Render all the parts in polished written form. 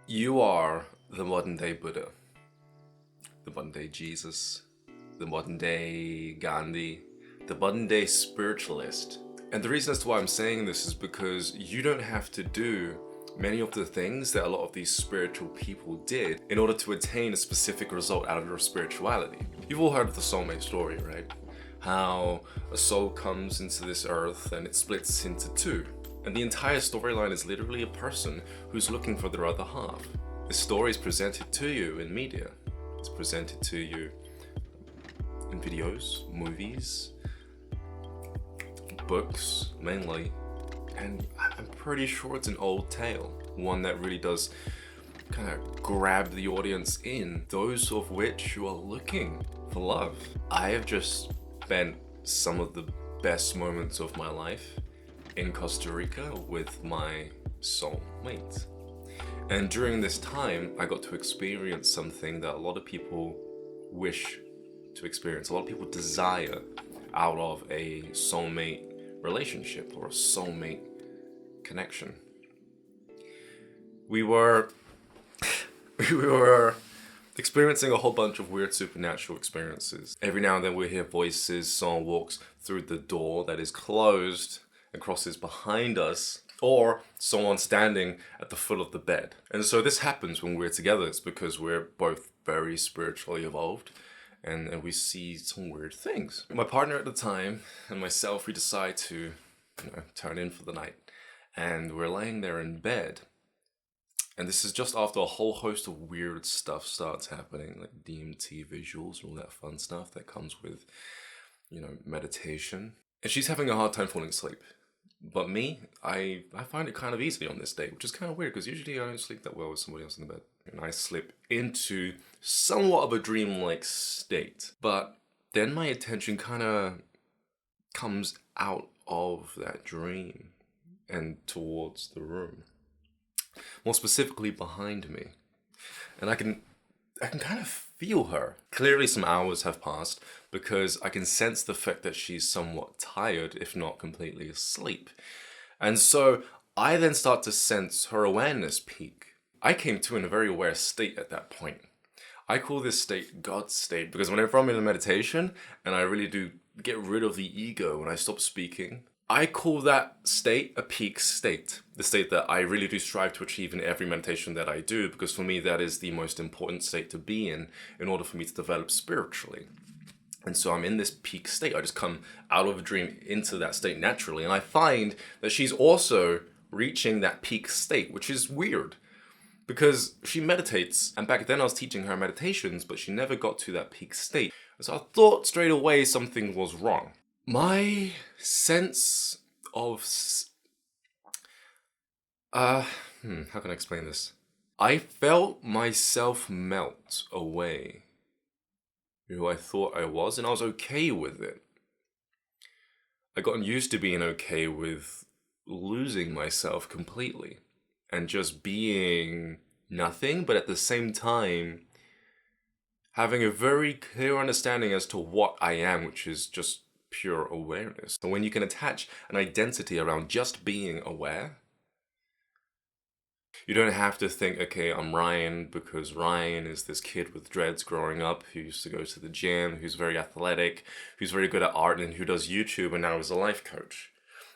You are the modern day Buddha, the modern day Jesus, the modern day Gandhi, the modern day spiritualist. And the reason as to why I'm saying this is because you don't have to do many of the things that a lot of these spiritual people did in order to attain a specific result out of your spirituality. You've all heard of the soulmate story, right? How a soul comes into this earth and it splits into two. And the entire storyline is literally a person who's looking for their other half. The story is presented to you in media. It's presented to you in videos, movies, books, mainly. And I'm pretty sure it's an old tale. One that really does kind of grab the audience in, those of which who are looking for love. I have just spent some of the best moments of my life in Costa Rica with my soulmate. And during this time, I got to experience something that a lot of people wish to experience. A lot of people desire out of a soulmate relationship or a soulmate connection. We were experiencing a whole bunch of weird supernatural experiences. Every now and then we hear voices, someone walks through the door that is closed and crosses behind us, or someone standing at the foot of the bed. And so this happens when we're together. It's because we're both very spiritually evolved and we see some weird things. My partner at the time and myself, we decide to turn in for the night. And we're laying there in bed. And this is just after a whole host of weird stuff starts happening, like DMT visuals and all that fun stuff that comes with, meditation. And she's having a hard time falling asleep. But me, I find it kind of easy on this day, which is kind of weird because usually I don't sleep that well with somebody else in the bed. And I slip into somewhat of a dreamlike state. But then my attention kind of comes out of that dream and towards the room. More specifically behind me. And I can kind of feel her. Clearly some hours have passed because I can sense the fact that she's somewhat tired, if not completely asleep. And so I then start to sense her awareness peak. I came to in a very aware state at that point. I call this state God's state because whenever I'm in a meditation and I really do get rid of the ego when I stop speaking, I call that state a peak state. The state that I really do strive to achieve in every meditation that I do, because for me that is the most important state to be in order for me to develop spiritually. And so I'm in this peak state. I just come out of a dream into that state naturally. And I find that she's also reaching that peak state, which is weird because she meditates. And back then I was teaching her meditations, but she never got to that peak state. So I thought straight away something was wrong. My sense of... how can I explain this? I felt myself melt away who I thought I was, and I was okay with it. I gotten used to being okay with losing myself completely and just being nothing, but at the same time having a very clear understanding as to what I am, which is just pure awareness. And when you can attach an identity around just being aware, you don't have to think, okay, I'm Ryan because Ryan is this kid with dreads growing up who used to go to the gym, who's very athletic, who's very good at art, and who does YouTube and now is a life coach.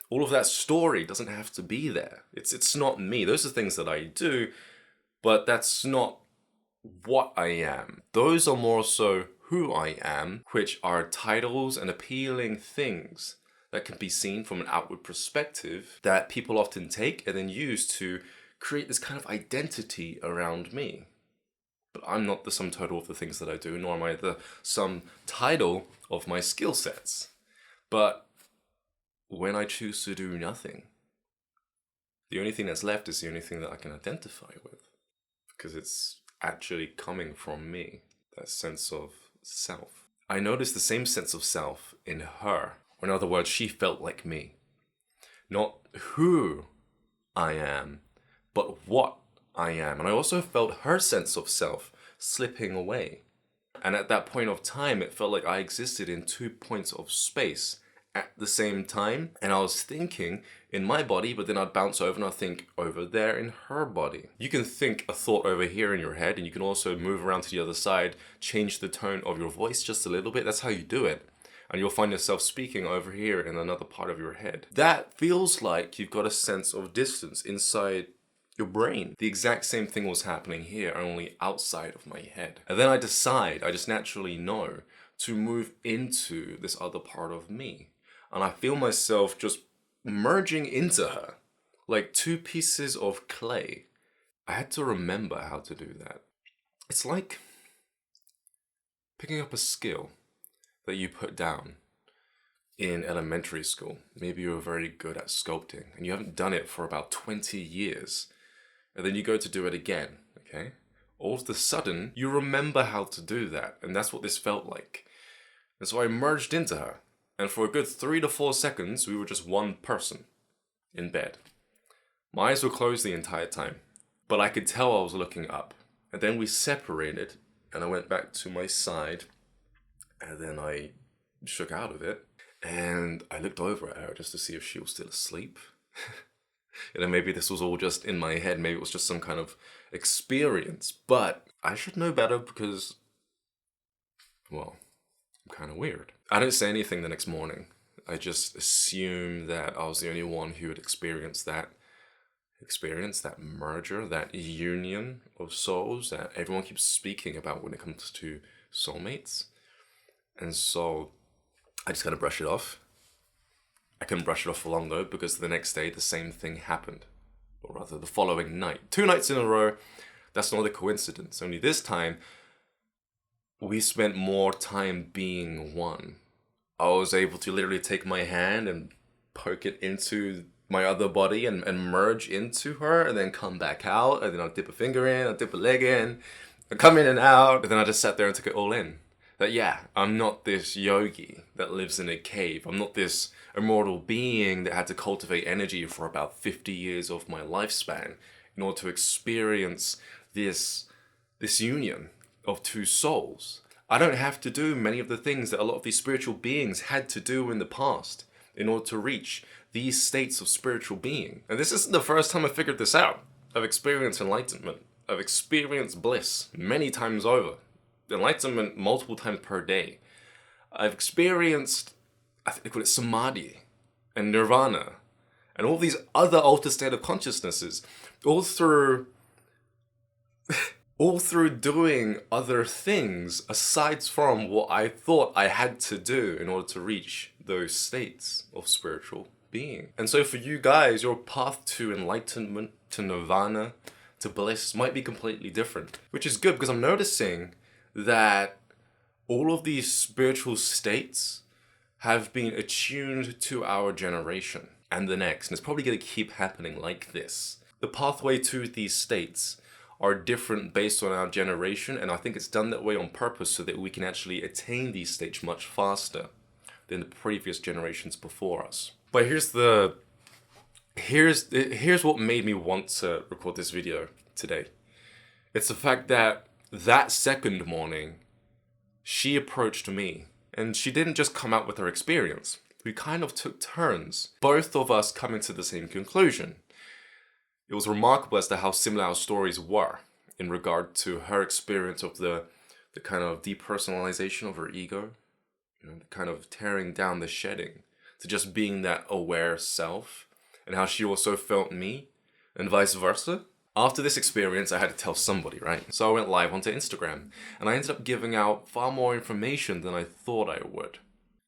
All of that story doesn't have to be there. It's not me. Those are things that I do, but that's not what I am. Those are more so who I am, which are titles and appealing things that can be seen from an outward perspective that people often take and then use to create this kind of identity around me. But I'm not the sum total of the things that I do, nor am I the sum title of my skill sets. But when I choose to do nothing, the only thing that's left is the only thing that I can identify with, because it's actually coming from me, that sense of self. I noticed the same sense of self in her. Or in other words, she felt like me. Not who I am, but what I am. And I also felt her sense of self slipping away. And at that point of time, it felt like I existed in 2 points of space at the same time. And I was thinking in my body, but then I'd bounce over and I'd think over there in her body. You can think a thought over here in your head, and you can also move around to the other side, change the tone of your voice just a little bit. That's how you do it. And you'll find yourself speaking over here in another part of your head. That feels like you've got a sense of distance inside your brain. The exact same thing was happening here, only outside of my head. And then I just naturally know to move into this other part of me. And I feel myself just merging into her, like two pieces of clay. I had to remember how to do that. It's like picking up a skill that you put down in elementary school. Maybe you were very good at sculpting and you haven't done it for about 20 years. And then you go to do it again, okay? All of a sudden, you remember how to do that. And that's what this felt like. And so I merged into her. And for a good 3 to 4 seconds, we were just one person in bed. My eyes were closed the entire time, but I could tell I was looking up. And then we separated, and I went back to my side, and then I shook out of it, and I looked over at her just to see if she was still asleep. You know, maybe this was all just in my head, maybe it was just some kind of experience, but I should know better because, well, I'm kind of weird. I didn't say anything the next morning. I just assumed that I was the only one who had experienced that merger, that union of souls that everyone keeps speaking about when it comes to soulmates. And so I just kind of brushed it off. I couldn't brush it off for long though, because the next day the same thing happened. Or rather, the following night. 2 nights in a row, that's not a coincidence. Only this time, we spent more time being one. I was able to literally take my hand and poke it into my other body and merge into her, and then come back out, and then I'll dip a finger in, I'll dip a leg in, and come in and out, and then I just sat there and took it all in. That yeah, I'm not this yogi that lives in a cave. I'm not this immortal being that had to cultivate energy for about 50 years of my lifespan in order to experience this union of two souls. I don't have to do many of the things that a lot of these spiritual beings had to do in the past in order to reach these states of spiritual being. And this isn't the first time I figured this out. I've experienced enlightenment. I've experienced bliss many times over. Enlightenment multiple times per day. I've experienced, I think they call it samadhi and nirvana and all these other altered state of consciousnesses, all through doing other things aside from what I thought I had to do in order to reach those states of spiritual being. And so for you guys, your path to enlightenment, to nirvana, to bliss might be completely different, which is good because I'm noticing that all of these spiritual states have been attuned to our generation and the next, and it's probably going to keep happening like this. The pathway to these states are different based on our generation, and I think it's done that way on purpose so that we can actually attain these states much faster than the previous generations before us. But here's what made me want to record this video today. It's the fact that second morning, she approached me, and she didn't just come out with her experience. We kind of took turns, both of us coming to the same conclusion. It was remarkable as to how similar our stories were in regard to her experience of the kind of depersonalization of her ego, you know, the kind of tearing down, the shedding, to just being that aware self, and how she also felt me, and vice versa. After this experience, I had to tell somebody, right? So I went live onto Instagram, and I ended up giving out far more information than I thought I would.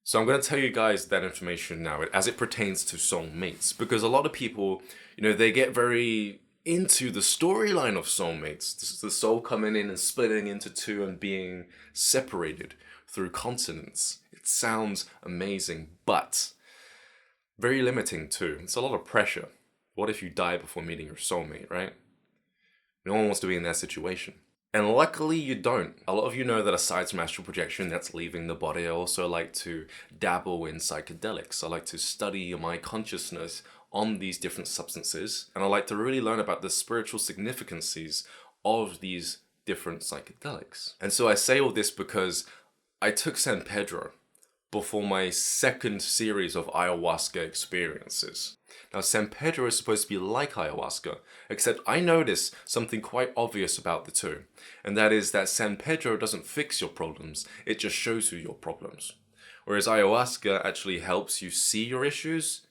So I'm going to tell you guys that information now as it pertains to soulmates, because a lot of people, you know, they get very into the storyline of soulmates. This is the soul coming in and splitting into two and being separated through continents. It sounds amazing, but very limiting too. It's a lot of pressure. What if you die before meeting your soulmate, right? No one wants to be in that situation. And luckily you don't. A lot of you know that aside from astral projection, that's leaving the body, I also like to dabble in psychedelics. I like to study my consciousness on these different substances. And I like to really learn about the spiritual significances of these different psychedelics. And so I say all this because I took San Pedro before my second series of ayahuasca experiences. Now, San Pedro is supposed to be like ayahuasca, except I noticed something quite obvious about the two, and that is that San Pedro doesn't fix your problems, it just shows you your problems. Whereas ayahuasca actually helps you see your issues,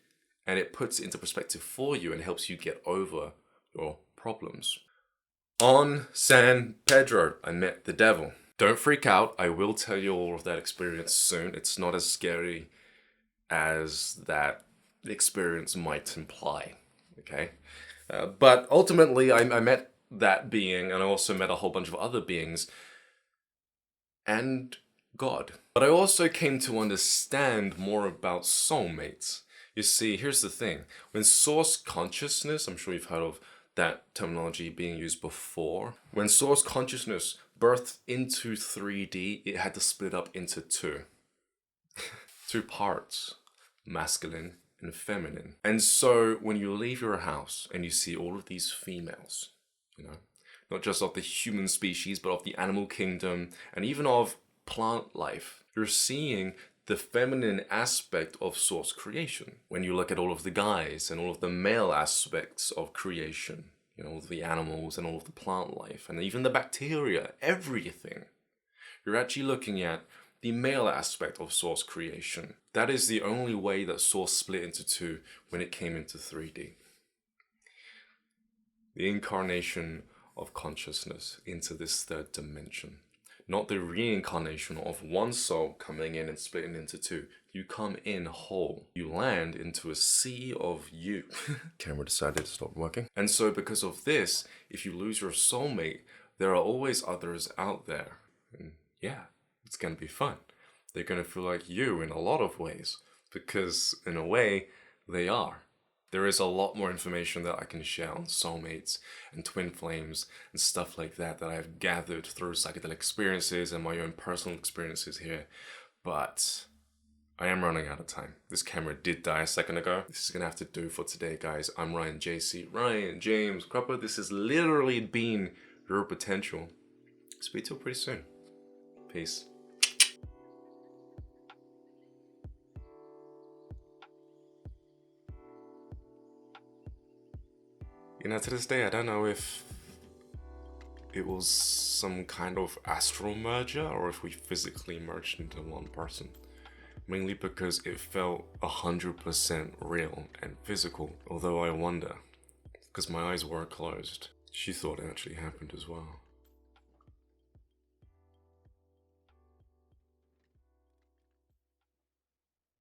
and it puts it into perspective for you and helps you get over your problems. On San Pedro, I met the devil. Don't freak out, I will tell you all of that experience soon. It's not as scary as that experience might imply, okay? But ultimately, I met that being, and I also met a whole bunch of other beings, and God. But I also came to understand more about soulmates. You see, here's the thing. When source consciousness, I'm sure you've heard of that terminology being used before. When source consciousness birthed into 3D, it had to split up into two. Two parts, masculine and feminine. And so when you leave your house and you see all of these females, you know, not just of the human species, but of the animal kingdom and even of plant life, you're seeing the feminine aspect of source creation. When you look at all of the guys and all of the male aspects of creation, you know, all of the animals and all of the plant life and even the bacteria, everything, you're actually looking at the male aspect of source creation. That is the only way that source split into two when it came into 3D. The incarnation of consciousness into this third dimension. Not the reincarnation of one soul coming in and splitting into two. You come in whole. You land into a sea of you. Camera decided to stop working. And so because of this, if you lose your soulmate, there are always others out there. And yeah, it's going to be fun. They're going to feel like you in a lot of ways. Because in a way, they are. There is a lot more information that I can share on soulmates and twin flames and stuff like that that I've gathered through psychedelic experiences and my own personal experiences here. But I am running out of time. This camera did die a second ago. This is going to have to do for today, guys. I'm Ryan JC. Ryan James Cropper. This has literally been your potential. Speak to you pretty soon. Peace. You know, to this day, I don't know if it was some kind of astral merger or if we physically merged into one person. Mainly because it felt 100% real and physical. Although I wonder, because my eyes were closed. She thought it actually happened as well.